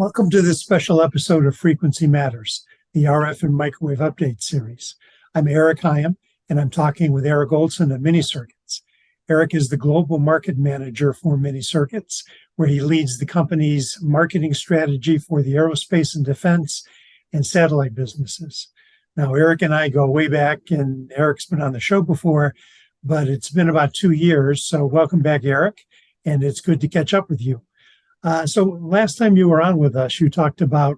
Welcome to this special episode of Frequency Matters, the RF and Microwave Update series. I'm Eric Hyam, and I'm talking with Eric Olson of Mini-Circuits. Eric is the Global Market Manager for Mini-Circuits, where he leads the company's marketing strategy for the aerospace and defense and satellite businesses. Now, Eric and I go way back, and Eric's been on the show before, but it's been about 2 years, so welcome back, Eric, and it's good to catch up with you. So last time you were on with us, you talked about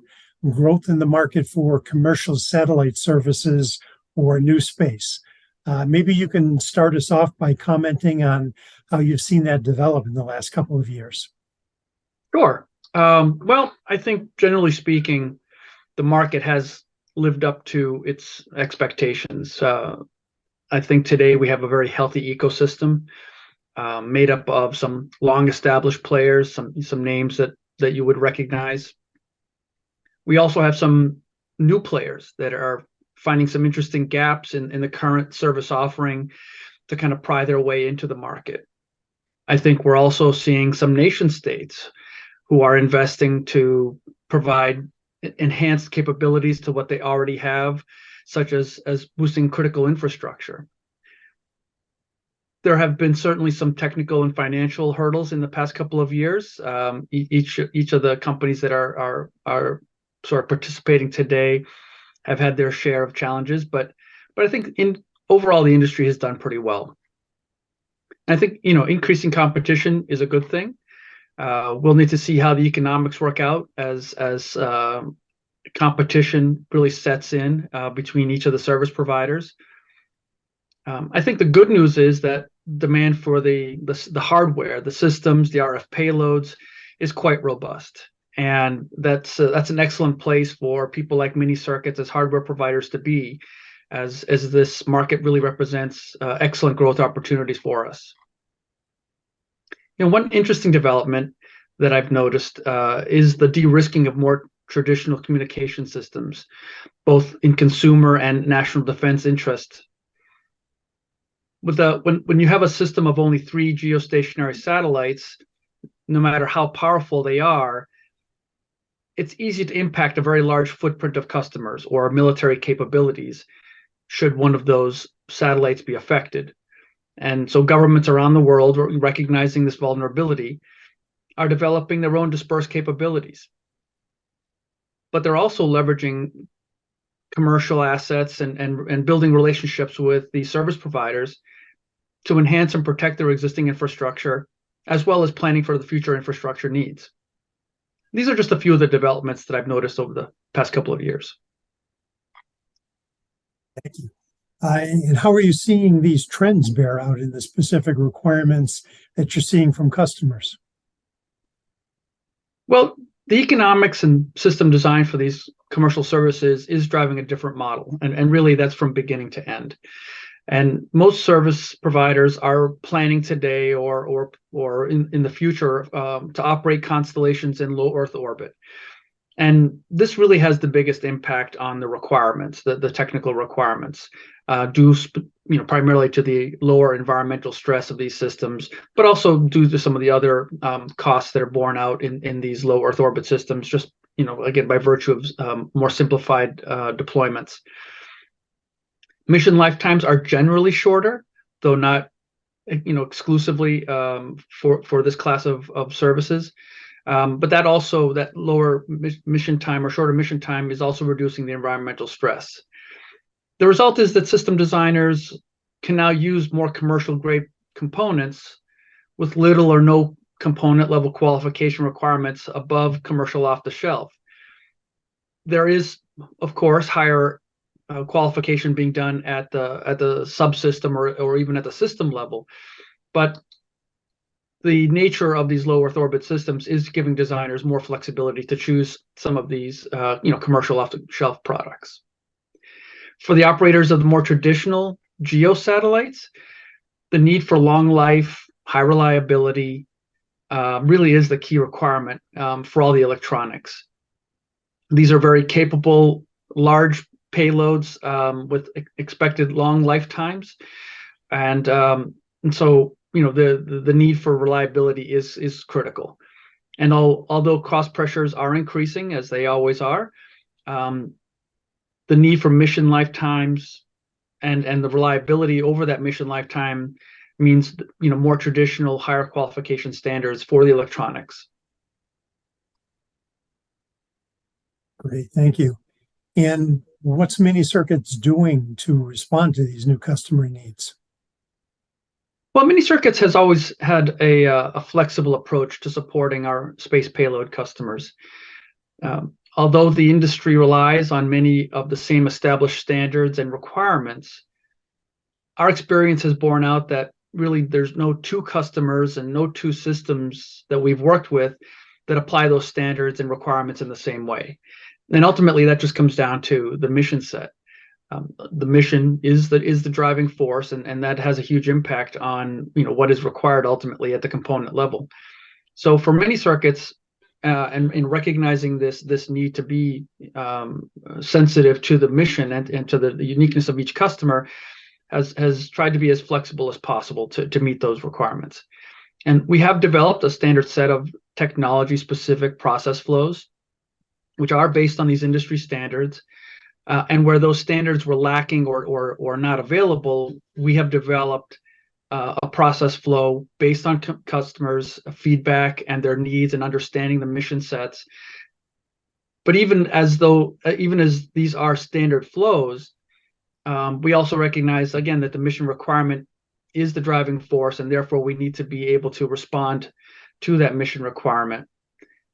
growth in the market for commercial satellite services or new space. Maybe you can start us off by commenting on how you've seen that develop in the last couple of years. Sure. Well, I think generally speaking, the market has lived up to its expectations. I think today we have a very healthy ecosystem. Made up of some long-established players, some names that you would recognize. We also have some new players that are finding some interesting gaps in the current service offering to kind of pry their way into the market. I think we're also seeing some nation states who are investing to provide enhanced capabilities to what they already have, such as boosting critical infrastructure. There have been certainly some technical and financial hurdles in the past couple of years. Each of the companies that are sort of participating today have had their share of challenges, but I think overall the industry has done pretty well. I think increasing competition is a good thing. We'll need to see how the economics work out as competition really sets in between each of the service providers. I think the good news is that demand for the hardware, the systems, the RF payloads is quite robust, and that's an excellent place for people like Mini-Circuits as hardware providers to be, as this market really represents excellent growth opportunities for us. One interesting development that I've noticed is the de-risking of more traditional communication systems, both in consumer and national defense interests. When you have a system of only 3 geostationary satellites, no matter how powerful they are, it's easy to impact a very large footprint of customers or military capabilities should one of those satellites be affected. And so governments around the world, recognizing this vulnerability, are developing their own dispersed capabilities. But they're also leveraging commercial assets and building relationships with the service providers to enhance and protect their existing infrastructure, as well as planning for the future infrastructure needs. These are just a few of the developments that I've noticed over the past couple of years. Thank you. And how are you seeing these trends bear out in the specific requirements that you're seeing from customers? Well, the economics and system design for these commercial services is driving a different model, and really that's from beginning to end. And most service providers are planning today or in the future to operate constellations in low Earth orbit. And this really has the biggest impact on the requirements, the technical requirements, due primarily to the lower environmental stress of these systems, but also due to some of the other costs that are borne out in these low Earth orbit systems, just again by virtue of more simplified deployments. Mission lifetimes are generally shorter, though not exclusively for this class of services. But that lower mission time or shorter mission time is also reducing the environmental stress. The result is that system designers can now use more commercial grade components with little or no component level qualification requirements above commercial off the shelf. There is, of course, higher qualification being done at the subsystem or even at the system level, but the nature of these low Earth orbit systems is giving designers more flexibility to choose some of these commercial off-the-shelf products. For the operators of the more traditional geo satellites, the need for long life, high reliability really is the key requirement for all the electronics. These are very capable, large payloads with expected long lifetimes, and so the need for reliability is critical. And although cost pressures are increasing, as they always are, the need for mission lifetimes and the reliability over that mission lifetime means, more traditional, higher qualification standards for the electronics. Great, thank you. And what's Mini-Circuits doing to respond to these new customer needs? Well, Mini-Circuits has always had a flexible approach to supporting our space payload customers. Although the industry relies on many of the same established standards and requirements, our experience has borne out that really there's no two customers and no two systems that we've worked with that apply those standards and requirements in the same way. And ultimately, that just comes down to the mission set. The mission is the driving force, and that has a huge impact on what is required ultimately at the component level. So for Mini-Circuits, and in recognizing this need to be sensitive to the mission and to the uniqueness of each customer, has tried to be as flexible as possible to meet those requirements. And we have developed a standard set of technology-specific process flows, which are based on these industry standards. And where those standards were lacking or not available, we have developed a process flow based on customers' feedback and their needs and understanding the mission sets. But even as these are standard flows, we also recognize, again, that the mission requirement is the driving force, and therefore we need to be able to respond to that mission requirement.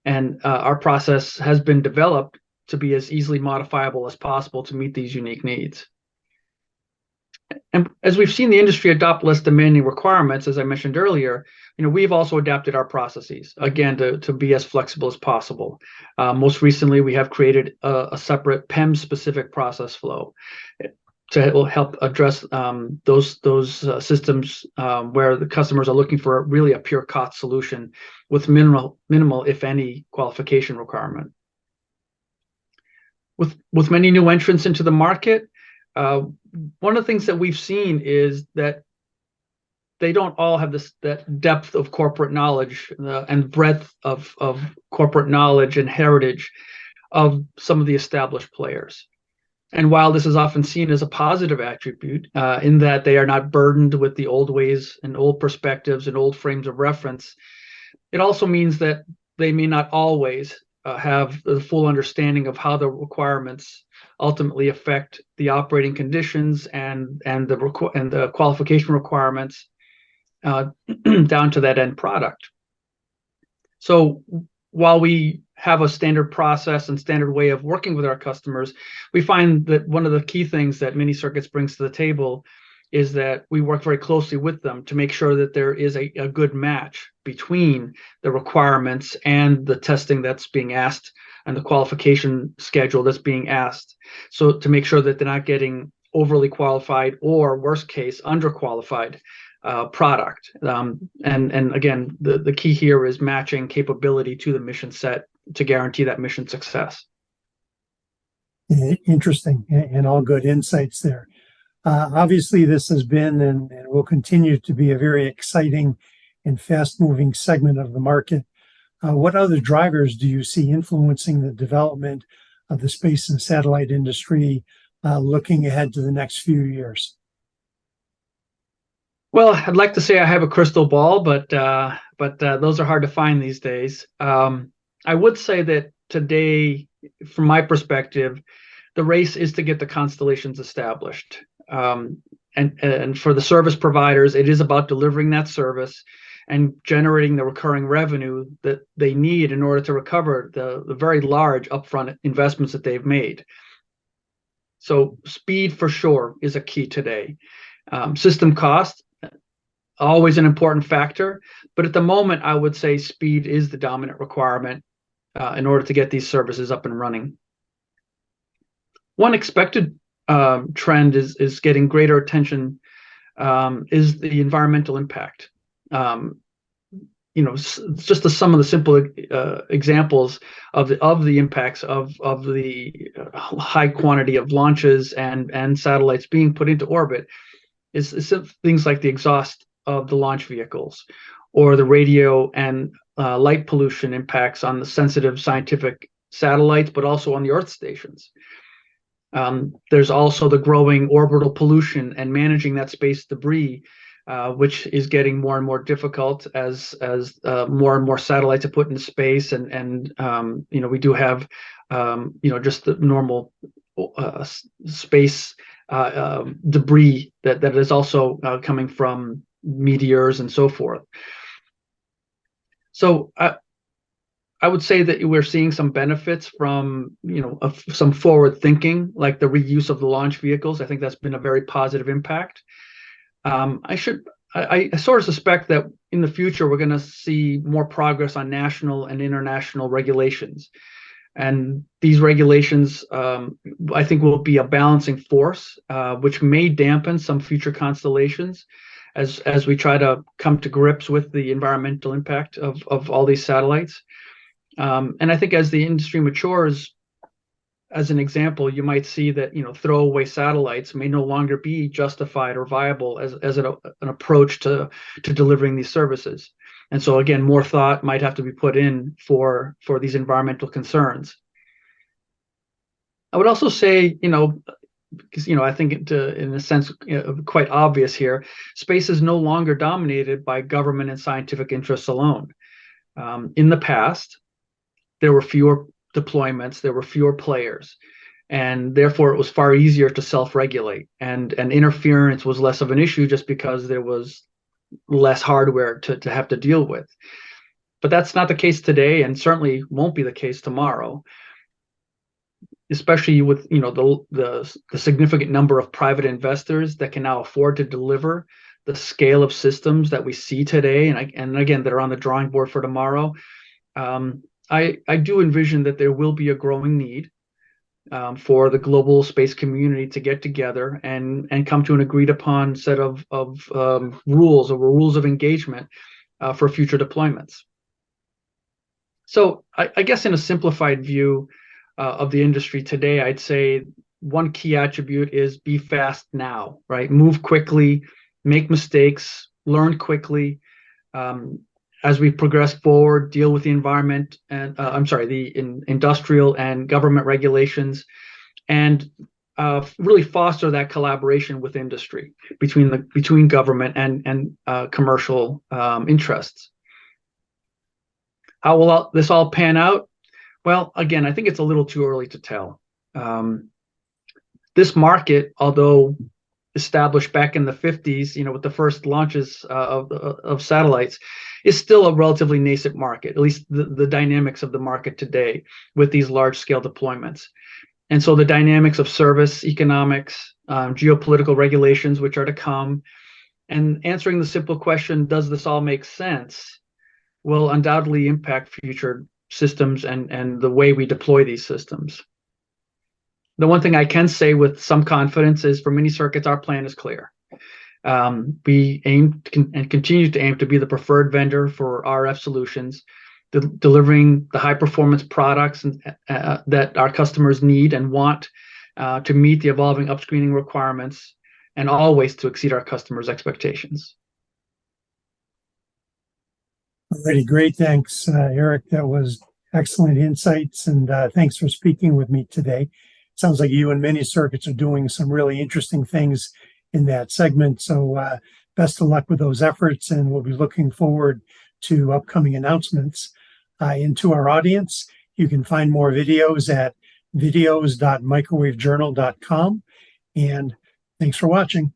And our process has been developed to be as easily modifiable as possible to meet these unique needs. And as we've seen the industry adopt less demanding requirements, as I mentioned earlier, we've also adapted our processes, again, to be as flexible as possible. Most recently, we have created a separate PEM-specific process flow to help address those systems where the customers are looking for really a pure COTS solution with minimal, if any, qualification requirement. With many new entrants into the market, one of the things that we've seen is that they don't all have that depth of corporate knowledge and breadth of corporate knowledge and heritage of some of the established players. And while this is often seen as a positive attribute, in that they are not burdened with the old ways and old perspectives and old frames of reference, it also means that they may not always have the full understanding of how the requirements ultimately affect the operating conditions and the qualification requirements down to that end product. So while we have a standard process and standard way of working with our customers, we find that one of the key things that Mini-Circuits brings to the table is that we work very closely with them to make sure that there is a good match between the requirements and the testing that's being asked and the qualification schedule that's being asked. So to make sure that they're not getting overly qualified or, worst case, underqualified product. And again, the key here is matching capability to the mission set to guarantee that mission success. Interesting, and all good insights there. Obviously, this has been and will continue to be a very exciting and fast-moving segment of the market. What other drivers do you see influencing the development of the space and satellite industry looking ahead to the next few years? Well, I'd like to say I have a crystal ball, but those are hard to find these days. I would say that today, from my perspective, the race is to get the constellations established. And for the service providers, it is about delivering that service and generating the recurring revenue that they need in order to recover the very large upfront investments that they've made. So speed for sure is a key today. System cost, always an important factor, but at the moment, I would say speed is the dominant requirement in order to get these services up and running. One expected trend is getting greater attention is the environmental impact. Just some of the simple examples of the impacts of the high quantity of launches and satellites being put into orbit is things like the exhaust of the launch vehicles, or the radio and light pollution impacts on the sensitive scientific satellites, but also on the Earth stations. There's also the growing orbital pollution and managing that space debris, which is getting more and more difficult as more and more satellites are put into space, and we do have just the normal space debris that is also coming from meteors and so forth. So I would say that we're seeing some benefits from some forward thinking, like the reuse of the launch vehicles. I think that's been a very positive impact. I sort of suspect that in the future we're going to see more progress on national and international regulations, and these regulations I think will be a balancing force, which may dampen some future constellations as we try to come to grips with the environmental impact of all these satellites. And I think as the industry matures, as an example, you might see that throwaway satellites may no longer be justified or viable as an approach to delivering these services. And so again, more thought might have to be put in for these environmental concerns. I would also say, because I think in a sense quite obvious here, space is no longer dominated by government and scientific interests alone. In the past, there were fewer deployments, there were fewer players, and therefore it was far easier to self-regulate, and interference was less of an issue just because there was less hardware to have to deal with. But that's not the case today, and certainly won't be the case tomorrow, especially with the significant number of private investors that can now afford to deliver the scale of systems that we see today, and again that are on the drawing board for tomorrow. I do envision that there will be a growing need for the global space community to get together and come to an agreed upon set of rules of engagement for future deployments. So I guess in a simplified view of the industry today, I'd say one key attribute is be fast now, right? Move quickly, make mistakes, learn quickly. As we progress forward, deal with the environment and industrial and government regulations, and really foster that collaboration with industry between government and commercial interests. How will this all pan out? Well, again, I think it's a little too early to tell. This market, although established back in the 50s, with the first launches of satellites, is still a relatively nascent market, at least the dynamics of the market today with these large-scale deployments. And so the dynamics of service, economics, geopolitical regulations, which are to come, and answering the simple question, does this all make sense, will undoubtedly impact future systems and the way we deploy these systems. The one thing I can say with some confidence is for Mini-Circuits, our plan is clear. We aim and continue to aim to be the preferred vendor for RF solutions, delivering the high performance products that our customers need and want to meet the evolving upscreening requirements, and always to exceed our customers' expectations. Alrighty, great. Thanks, Eric. That was excellent insights, and thanks for speaking with me today. Sounds like you and Mini-Circuits are doing some really interesting things in that segment. So best of luck with those efforts, and we'll be looking forward to upcoming announcements. Into our audience, you can find more videos at videos.microwavejournal.com. And thanks for watching.